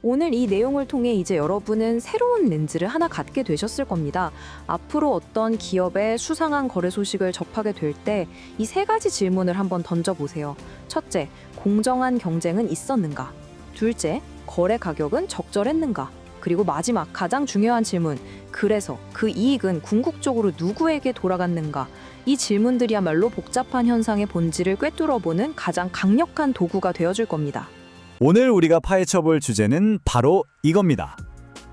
오늘 이 내용을 통해 이제 여러분은 새로운 렌즈를 하나 갖게 되셨을 겁니다. 앞으로 어떤 기업의 수상한 거래 소식을 접하게 될 때 이 세 가지 질문을 한번 던져보세요. 첫째, 공정한 경쟁은 있었는가? 둘째, 거래 가격은 적절했는가? 그리고 마지막 가장 중요한 질문, 그래서 그 이익은 궁극적으로 누구에게 돌아갔는가? 이 질문들이야말로 복잡한 현상의 본질을 꿰뚫어보는 가장 강력한 도구가 되어줄 겁니다. 오늘 우리가 파헤쳐볼 주제는 바로 이겁니다.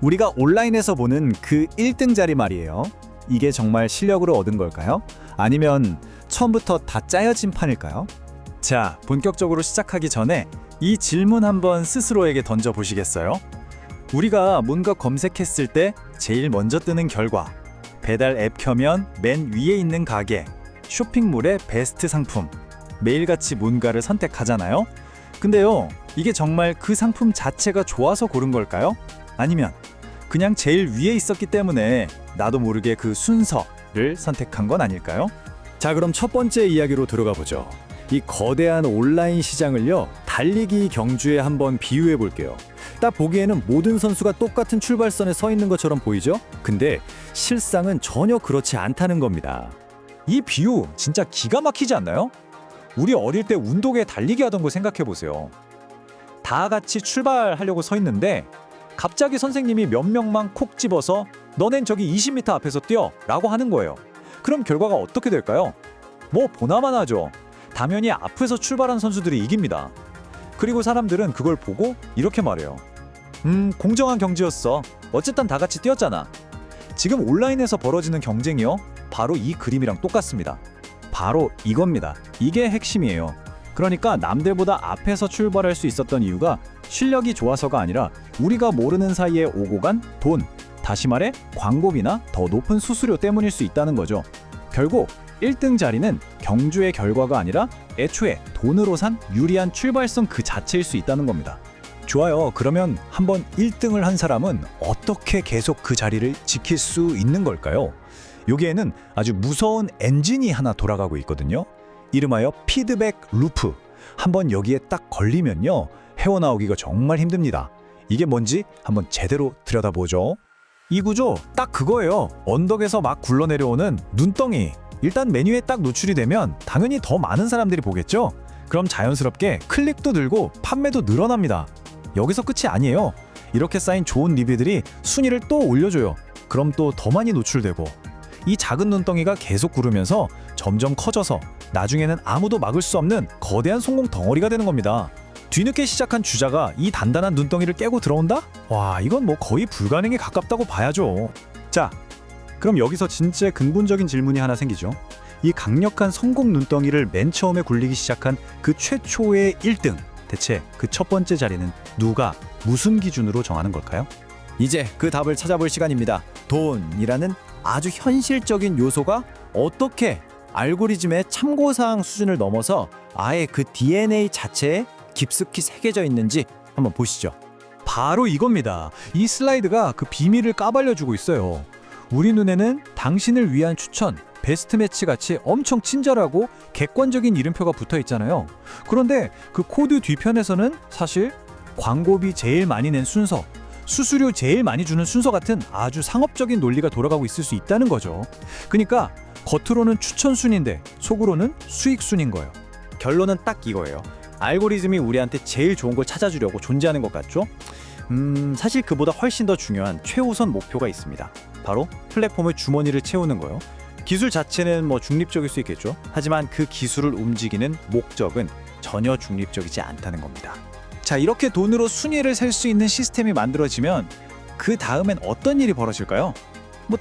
우리가 온라인에서 보는 그 1등 자리 말이에요. 이게 정말 실력으로 얻은 걸까요? 아니면 처음부터 다 짜여진 판일까요? 자, 본격적으로 시작하기 전에 이 질문 한번 스스로에게 던져보시겠어요? 우리가 뭔가 검색했을 때 제일 먼저 뜨는 결과, 배달 앱 켜면 맨 위에 있는 가게, 쇼핑몰의 베스트 상품, 매일같이 뭔가를 선택하잖아요. 근데요, 이게 정말 그 상품 자체가 좋아서 고른 걸까요? 아니면 그냥 제일 위에 있었기 때문에 나도 모르게 그 순서를 선택한 건 아닐까요? 자, 그럼 첫 번째 이야기로 들어가 보죠. 이 거대한 온라인 시장을요, 달리기 경주에 한번 비유해 볼게요. 딱 보기에는 모든 선수가 똑같은 출발선에 서 있는 것처럼 보이죠? 근데 실상은 전혀 그렇지 않다는 겁니다. 이 비유 진짜 기가 막히지 않나요? 우리 어릴 때 운동회 달리기 하던 거 생각해 보세요. 다 같이 출발하려고 서 있는데 갑자기 선생님이 몇 명만 콕 집어서 너넨 저기 20m 앞에서 뛰어 라고 하는 거예요. 그럼 결과가 어떻게 될까요? 뭐 보나마나 하죠. 당연히 앞에서 출발한 선수들이 이깁니다. 그리고 사람들은 그걸 보고 이렇게 말해요. 공정한 경기였어. 어쨌든 다 같이 뛰었잖아. 지금 온라인에서 벌어지는 경쟁이요, 바로 이 그림이랑 똑같습니다. 바로 이겁니다. 이게 핵심이에요. 그러니까 남들보다 앞에서 출발할 수 있었던 이유가 실력이 좋아서가 아니라 우리가 모르는 사이에 오고 간 돈, 다시 말해 광고비나 더 높은 수수료 때문일 수 있다는 거죠. 결국 1등 자리는 경주의 결과가 아니라 애초에 돈으로 산 유리한 출발선 그 자체일 수 있다는 겁니다. 좋아요. 그러면 한번 1등을 한 사람은 어떻게 계속 그 자리를 지킬 수 있는 걸까요? 여기에는 아주 무서운 엔진이 하나 돌아가고 있거든요. 이름하여 피드백 루프. 한번 여기에 딱 걸리면요, 헤어나오기가 정말 힘듭니다. 이게 뭔지 한번 제대로 들여다보죠. 이 구조 딱 그거예요. 언덕에서 막 굴러내려오는 눈덩이. 일단 메뉴에 딱 노출이 되면 당연히 더 많은 사람들이 보겠죠. 그럼 자연스럽게 클릭도 늘고 판매도 늘어납니다. 여기서 끝이 아니에요. 이렇게 쌓인 좋은 리뷰들이 순위를 또 올려줘요. 그럼 또 더 많이 노출되고, 이 작은 눈덩이가 계속 구르면서 점점 커져서 나중에는 아무도 막을 수 없는 거대한 성공 덩어리가 되는 겁니다. 뒤늦게 시작한 주자가 이 단단한 눈덩이를 깨고 들어온다? 와, 이건 뭐 거의 불가능에 가깝다고 봐야죠. 자, 그럼 여기서 진짜 근본적인 질문이 하나 생기죠. 이 강력한 성공 눈덩이를 맨 처음에 굴리기 시작한 그 최초의 1등, 대체 그 첫 번째 자리는 누가 무슨 기준으로 정하는 걸까요? 이제 그 답을 찾아볼 시간입니다. 돈이라는 아주 현실적인 요소가 어떻게 알고리즘의 참고사항 수준을 넘어서 아예 그 DNA 자체에 깊숙이 새겨져 있는지 한번 보시죠. 바로 이겁니다. 이 슬라이드가 그 비밀을 까발려주고 있어요. 우리 눈에는 당신을 위한 추천, 베스트 매치 같이 엄청 친절하고 객관적인 이름표가 붙어 있잖아요. 그런데 그 코드 뒤편에서는 사실 광고비 제일 많이 낸 순서, 수수료 제일 많이 주는 순서 같은 아주 상업적인 논리가 돌아가고 있을 수 있다는 거죠. 그러니까 겉으로는 추천 순인데 속으로는 수익 순인 거예요. 결론은 딱 이거예요. 알고리즘이 우리한테 제일 좋은 걸 찾아주려고 존재하는 것 같죠? 사실 그보다 훨씬 더 중요한 최우선 목표가 있습니다. 바로 플랫폼의 주머니를 채우는 거요. 기술 자체는 중립적일 수 있겠죠. 하지만 그 기술을 움직이는 목적은 전혀 중립적이지 않다는 겁니다. 자, 이렇게 돈으로 순위를 셀 수 있는 시스템이 만들어지면 그 다음엔 어떤 일이 벌어질까요?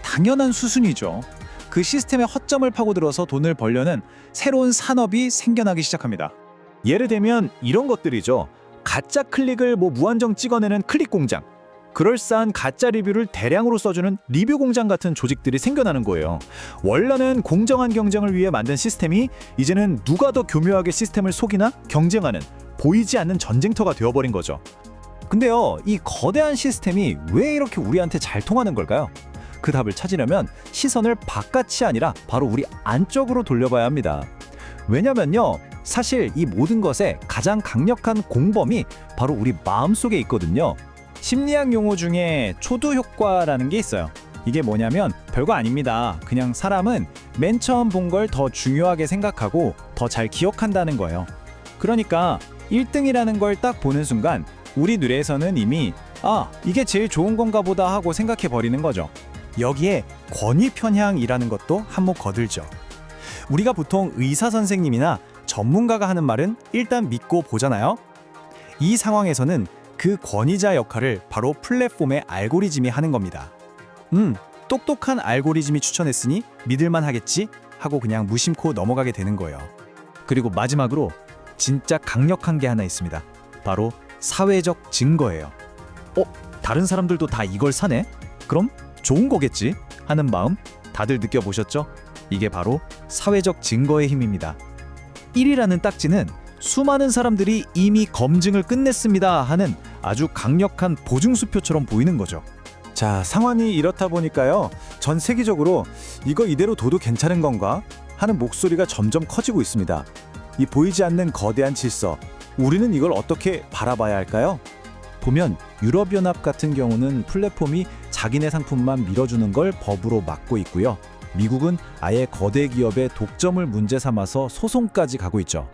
당연한 수순이죠. 그 시스템의 허점을 파고들어서 돈을 벌려는 새로운 산업이 생겨나기 시작합니다. 예를 들면 이런 것들이죠. 가짜 클릭을 무한정 찍어내는 클릭 공장, 그럴싸한 가짜 리뷰를 대량으로 써주는 리뷰 공장 같은 조직들이 생겨나는 거예요. 원래는 공정한 경쟁을 위해 만든 시스템이 이제는 누가 더 교묘하게 시스템을 속이나 경쟁하는 보이지 않는 전쟁터가 되어버린 거죠. 근데요, 이 거대한 시스템이 왜 이렇게 우리한테 잘 통하는 걸까요? 그 답을 찾으려면 시선을 바깥이 아니라 바로 우리 안쪽으로 돌려봐야 합니다. 왜냐면요, 사실 이 모든 것의 가장 강력한 공범이 바로 우리 마음속에 있거든요. 심리학 용어 중에 초두 효과라는 게 있어요. 이게 뭐냐면 별거 아닙니다. 그냥 사람은 맨 처음 본 걸 더 중요하게 생각하고 더 잘 기억한다는 거예요. 그러니까 1등이라는 걸 딱 보는 순간 우리 뇌에서는 이미 이게 제일 좋은 건가 보다 하고 생각해 버리는 거죠. 여기에 권위 편향이라는 것도 한몫 거들죠. 우리가 보통 의사 선생님이나 전문가가 하는 말은 일단 믿고 보잖아요. 이 상황에서는 그 권위자 역할을 바로 플랫폼의 알고리즘이 하는 겁니다. 똑똑한 알고리즘이 추천했으니 믿을만 하겠지 하고 그냥 무심코 넘어가게 되는 거예요. 그리고 마지막으로 진짜 강력한 게 하나 있습니다. 바로 사회적 증거예요. 다른 사람들도 다 이걸 사네? 그럼 좋은 거겠지? 하는 마음 다들 느껴보셨죠? 이게 바로 사회적 증거의 힘입니다. 1이라는 딱지는 수많은 사람들이 이미 검증을 끝냈습니다 하는 아주 강력한 보증수표처럼 보이는 거죠. 자, 상황이 이렇다 보니까요, 전 세계적으로 이거 이대로 둬도 괜찮은 건가? 하는 목소리가 점점 커지고 있습니다. 이 보이지 않는 거대한 질서, 우리는 이걸 어떻게 바라봐야 할까요? 보면 유럽연합 같은 경우는 플랫폼이 자기네 상품만 밀어주는 걸 법으로 막고 있고요. 미국은 아예 거대 기업의 독점을 문제 삼아서 소송까지 가고 있죠.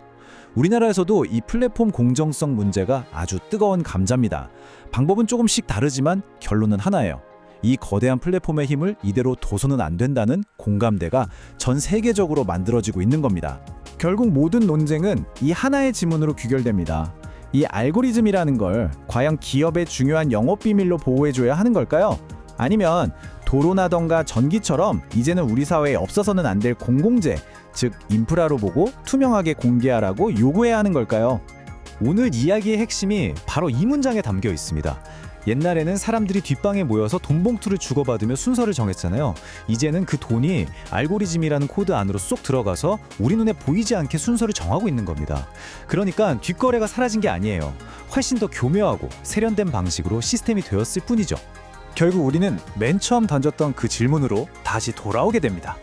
우리나라에서도 이 플랫폼 공정성 문제가 아주 뜨거운 감자입니다. 방법은 조금씩 다르지만 결론은 하나예요. 이 거대한 플랫폼의 힘을 이대로 둬서는 안 된다는 공감대가 전 세계적으로 만들어지고 있는 겁니다. 결국 모든 논쟁은 이 하나의 지문으로 귀결됩니다. 이 알고리즘이라는 걸 과연 기업의 중요한 영업 비밀로 보호해줘야 하는 걸까요? 아니면 도로나던가 전기처럼 이제는 우리 사회에 없어서는 안 될 공공재, 즉 인프라로 보고 투명하게 공개하라고 요구해야 하는 걸까요? 오늘 이야기의 핵심이 바로 이 문장에 담겨 있습니다. 옛날에는 사람들이 뒷방에 모여서 돈 봉투를 주고받으며 순서를 정했잖아요. 이제는 그 돈이 알고리즘이라는 코드 안으로 쏙 들어가서 우리 눈에 보이지 않게 순서를 정하고 있는 겁니다. 그러니까 뒷거래가 사라진 게 아니에요. 훨씬 더 교묘하고 세련된 방식으로 시스템이 되었을 뿐이죠. 결국 우리는 맨 처음 던졌던 그 질문으로 다시 돌아오게 됩니다.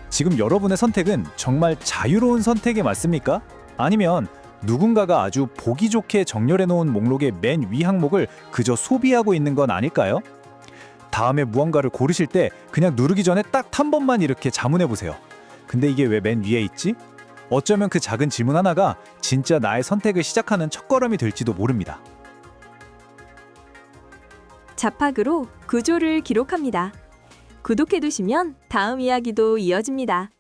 지금 여러분의 선택은 정말 자유로운 선택이 맞습니까? 아니면 누군가가 아주 보기 좋게 정렬해 놓은 목록의 맨 위 항목을 그저 소비하고 있는 건 아닐까요? 다음에 무언가를 고르실 때 그냥 누르기 전에 딱 한 번만 이렇게 자문해 보세요. 근데 이게 왜 맨 위에 있지? 어쩌면 그 작은 질문 하나가 진짜 나의 선택을 시작하는 첫걸음이 될지도 모릅니다. 자팍으로 구조를 기록합니다. 구독해두시면 다음 이야기도 이어집니다.